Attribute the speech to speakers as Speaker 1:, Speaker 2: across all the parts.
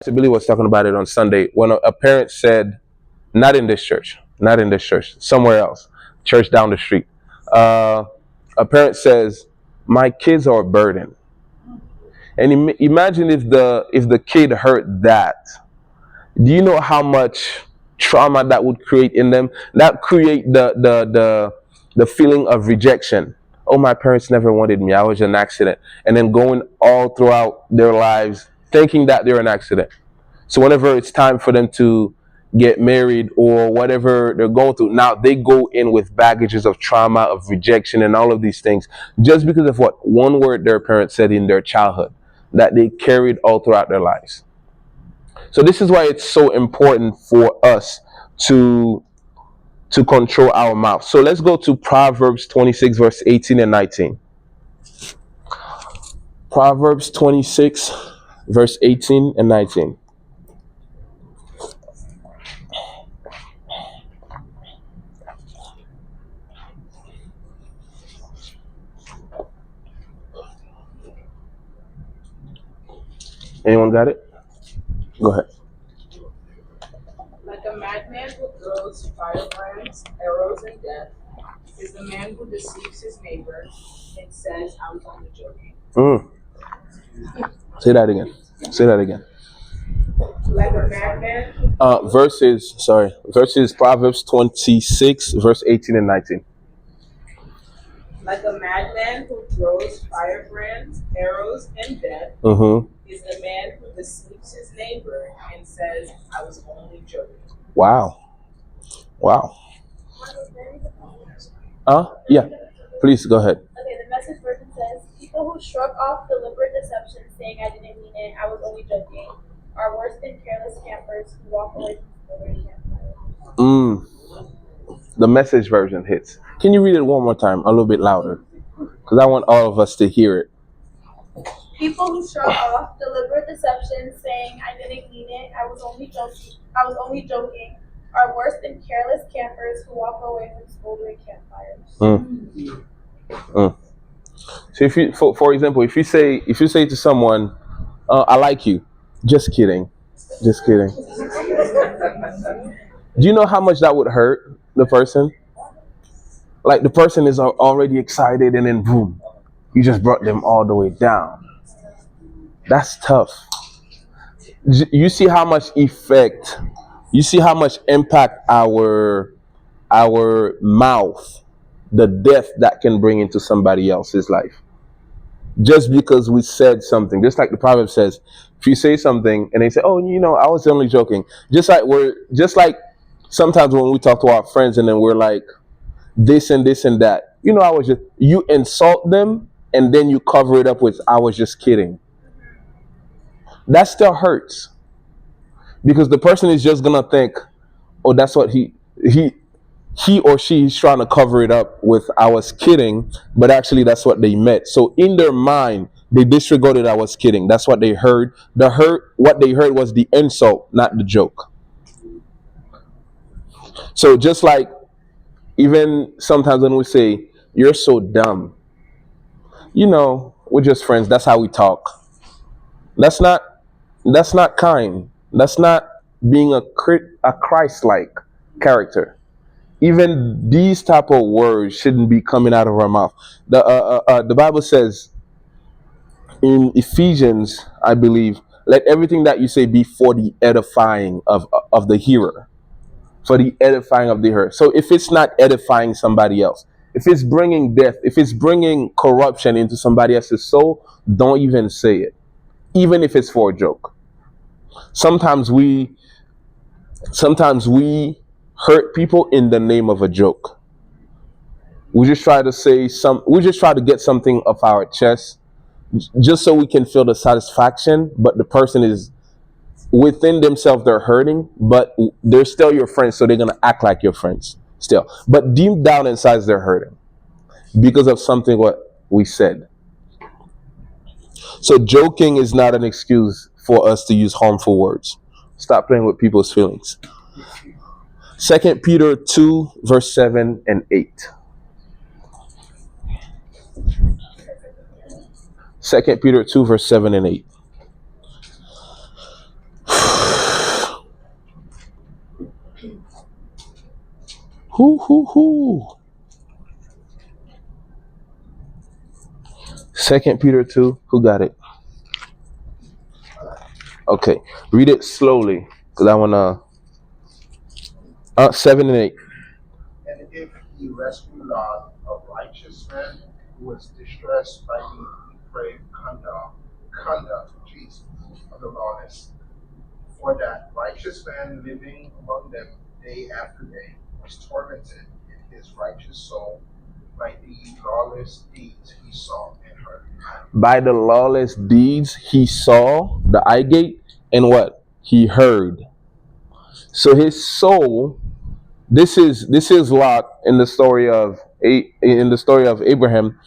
Speaker 1: Billy was talking about it on Sunday when a parent said, not in this church, not in this church, somewhere else, church down the street. Uh, a parent says, "My kids are a burden," and imagine if the kid heard that. Do you know how much trauma that would create in them? That create the feeling of rejection. Oh, my parents never wanted me. I was an accident, and then going all throughout their lives thinking that they're an accident. So whenever it's time for them to get married or whatever they're going through, now they go in with baggages of trauma, of rejection, and all of these things just because of what one word their parents said in their childhood that they carried all throughout their lives. So this is why it's so important for us to to control our mouth. So let's go to Proverbs 26 verse 18 and 19. Proverbs 26 verse 18 and 19. Anyone got it? Go ahead.
Speaker 2: Like a madman who throws firebrands, arrows, and death is the man who deceives his neighbor and says, I was only joking.
Speaker 1: Mm. Say that again. Say that again.
Speaker 2: Like a madman,
Speaker 1: Verses Proverbs 26 verse 18 and 19.
Speaker 2: like a madman who throws firebrands, arrows, and death
Speaker 1: Mm-hmm.
Speaker 2: is the man who deceives his neighbor and says, I was only joking.
Speaker 1: Wow. Wow. Yeah. Please go ahead.
Speaker 3: Okay, the message version says, people who shrug off deliberate deception saying I didn't mean it, I was only joking, are worse than careless campers who walk away from smoldering campfires.
Speaker 1: Mm. The message version hits. Can you read it one more time, a little bit louder? Because I want all of us to hear it.
Speaker 3: People who shrug off deliberate deception saying I didn't mean it, I was only joking, are worse than careless campers who walk away from smoldering campfires.
Speaker 1: Mm. Mm. So if you, for example, if you say to someone, "I like you," just kidding, just kidding. Do you know how much that would hurt the person? Like the person is already excited, and then boom, you just brought them all the way down. That's tough. You see how much effect, you see how much impact our mouth, the death that can bring into somebody else's life. Just because we said something, just like the proverb says, if you say something and they say, "Oh, I was only joking," just like sometimes when we talk to our friends and then we're like this and this and that, I was just, you insult them and then you cover it up with, "I was just kidding." That still hurts because the person is just gonna think, "Oh, that's what he or she is trying to cover it up with, I was kidding," but actually that's what they meant. So in their mind, they disregarded, "I was kidding." That's what they heard. What they heard was the insult, not the joke. So just like even sometimes when we say, "You're so dumb," we're just friends. That's how we talk. That's not that's not kind. That's not being a Christ-like character. Even these type of words shouldn't be coming out of our mouth. The Bible says in Ephesians, I believe, let everything that you say be for the edifying of the hearer, for the edifying of the hearer. So if it's not edifying somebody else, if it's bringing death, if it's bringing corruption into somebody else's soul, don't even say it, even if it's for a joke. Sometimes we hurt people in the name of a joke. We just try to get something off our chest just so we can feel the satisfaction, but the person is within themselves, they're hurting, but they're still your friends, so they're going to act like your friends still, but deep down inside they're hurting because of something what we said. So joking is not an excuse for us to use harmful words. Stop playing with people's feelings. 2 Peter 2 verse 7 and 8. 2 Peter 2 verse 7 and 8. Who? 2 Peter 2. Who got it? Okay. Read it slowly. Because I want to... 7 and 8.
Speaker 4: And if he rescue not a righteous man who was distressed by the depraved conduct Jesus, of the lawless, for that righteous man living among them day after day was tormented in his righteous soul by the lawless deeds he saw and heard.
Speaker 1: By the lawless deeds he saw, the eye gate, and what? He heard. So his soul... This is Lot in the story of Abraham,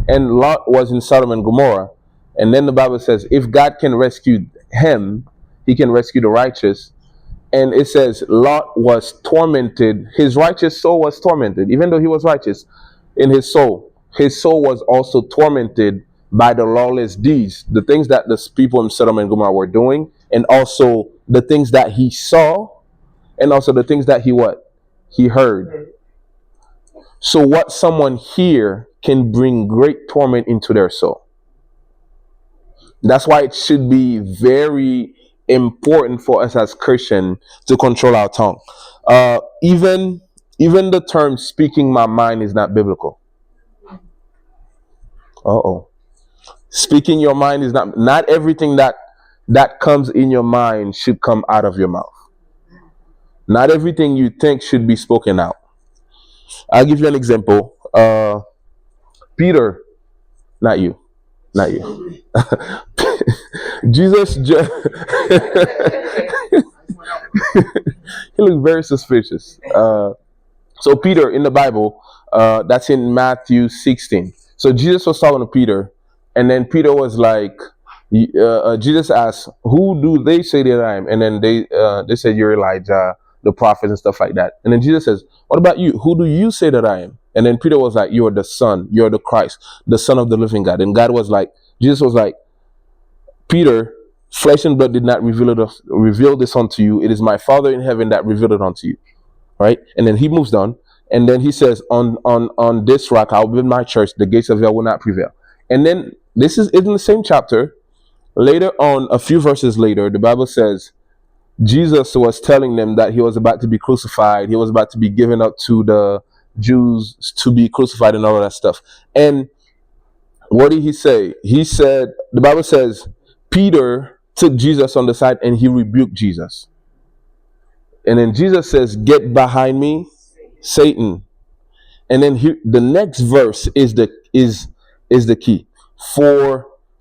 Speaker 1: and Lot was in Sodom and Gomorrah, and then the Bible says if God can rescue him, He can rescue the righteous, and it says Lot was tormented. His righteous soul was tormented, even though he was righteous in his soul. His soul was also tormented by the lawless deeds, the things that the people in Sodom and Gomorrah were doing, and also the things that he saw, and also the things that he heard. So what someone hear can bring great torment into their soul. That's why it should be very important for us as Christians to control our tongue. Even the term "speaking my mind" is not biblical. Speaking your mind is not everything that comes in your mind should come out of your mouth. Not everything you think should be spoken out. I'll give you an example. Peter, not you. Jesus he looked very suspicious. So Peter in the Bible, that's in Matthew 16. So Jesus was talking to Peter, and then Peter was like, Jesus asked, "Who do they say that I am?" And then they said, "You're Elijah, the prophet," and stuff like that. And then Jesus says, "What about you? Who do you say that I am?" And then Peter was like, "You are the Son, you are the Christ, the Son of the living God." And Jesus was like, "Peter, flesh and blood did not reveal this unto you. It is my Father in heaven that revealed it unto you." Right? And then he moves on. And then he says, on this rock I will build my church, the gates of hell will not prevail. And then this is in the same chapter. Later on, a few verses later, the Bible says Jesus was telling them that he was about to be crucified. He was about to be given up to the Jews to be crucified and all of that stuff. And what did he say? He said, the Bible says, Peter took Jesus on the side and he rebuked Jesus. And then Jesus says, "Get behind me, Satan." And then the next verse is the key.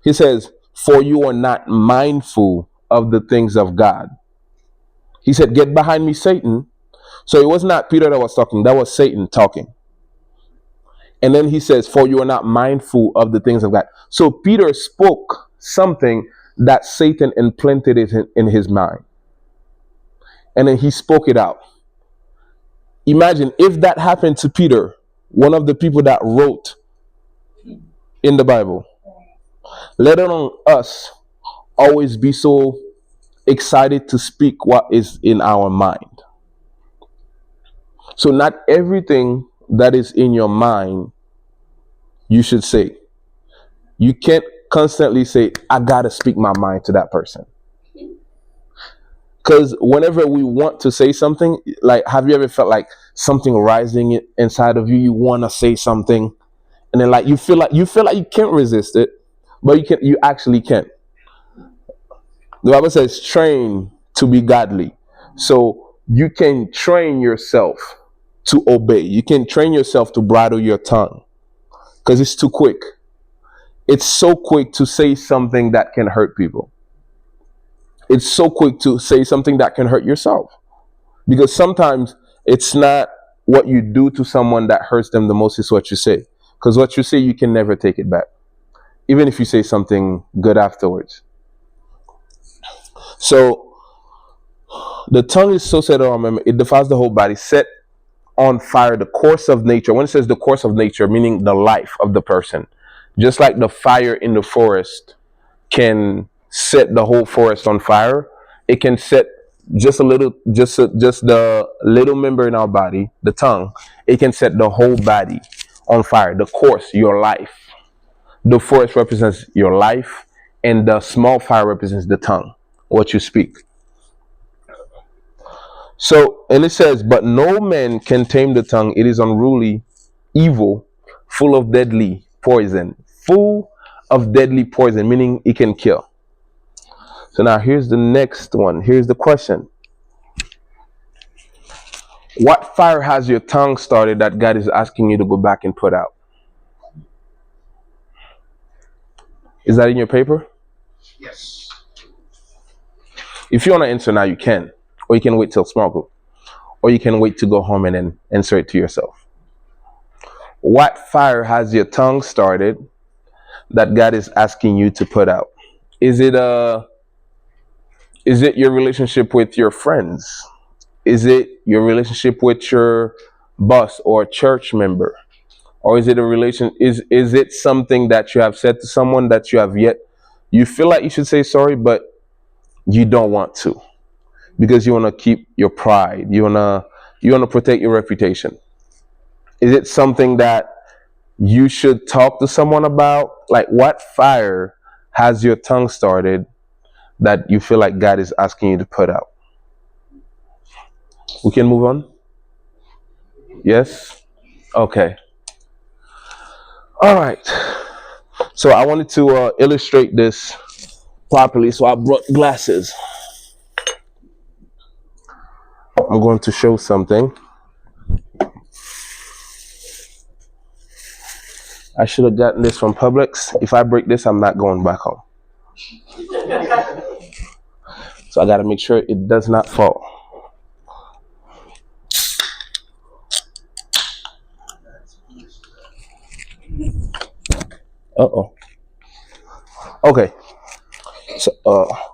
Speaker 1: He says, "For you are not mindful of the things of God." He said, "Get behind me, Satan." So it was not Peter that was talking, that was Satan talking. And then he says, "For you are not mindful of the things of God." So Peter spoke something that Satan implanted in his mind. And then he spoke it out. Imagine if that happened to Peter, one of the people that wrote in the Bible. Let alone us always be so excited to speak what is in our mind. So not everything that is in your mind you should say. You can't constantly say, "I gotta speak my mind to that person." Because whenever we want to say something, like, have you ever felt like something rising inside of you? You want to say something, and then like you feel like you can't resist it, but you actually can't. The Bible says, "Train to be godly." So you can train yourself to obey. You can train yourself to bridle your tongue, because it's too quick. It's so quick to say something that can hurt people. It's so quick to say something that can hurt yourself, because sometimes it's not what you do to someone that hurts them the most, it's what you say. Because what you say, you can never take it back, even if you say something good afterwards. So the tongue is so set on, it defiles the whole body, set on fire the course of nature. When it says the course of nature, meaning the life of the person, just like the fire in the forest can set the whole forest on fire, it can set just just the little member in our body, the tongue, it can set the whole body on fire. The course, your life. The forest represents your life, and the small fire represents the tongue, what you speak. So, and it says, but no man can tame the tongue. It is unruly, evil, full of deadly poison. Full of deadly poison, meaning it can kill. So now here's the next one. Here's the question. What fire has your tongue started that God is asking you to go back and put out? Is that in your paper?
Speaker 4: Yes.
Speaker 1: If you want to answer now, you can. Or you can wait till small group. Or you can wait to go home and then answer it to yourself. What fire has your tongue started that God is asking you to put out? Is it your relationship with your friends? Is it your relationship with your boss or church member? Or is it is it something that you have said to someone that you feel like you should say sorry, but you don't want to because you want to keep your pride. You want to protect your reputation. Is it something that you should talk to someone about? Like, what fire has your tongue started that you feel like God is asking you to put out? We can move on? Yes? Okay. All right. So I wanted to illustrate this properly, so I brought glasses. I'm going to show something. I should have gotten this from Publix. If I break this, I'm not going back home. So I got to make sure it does not fall. Uh-oh. Okay. So,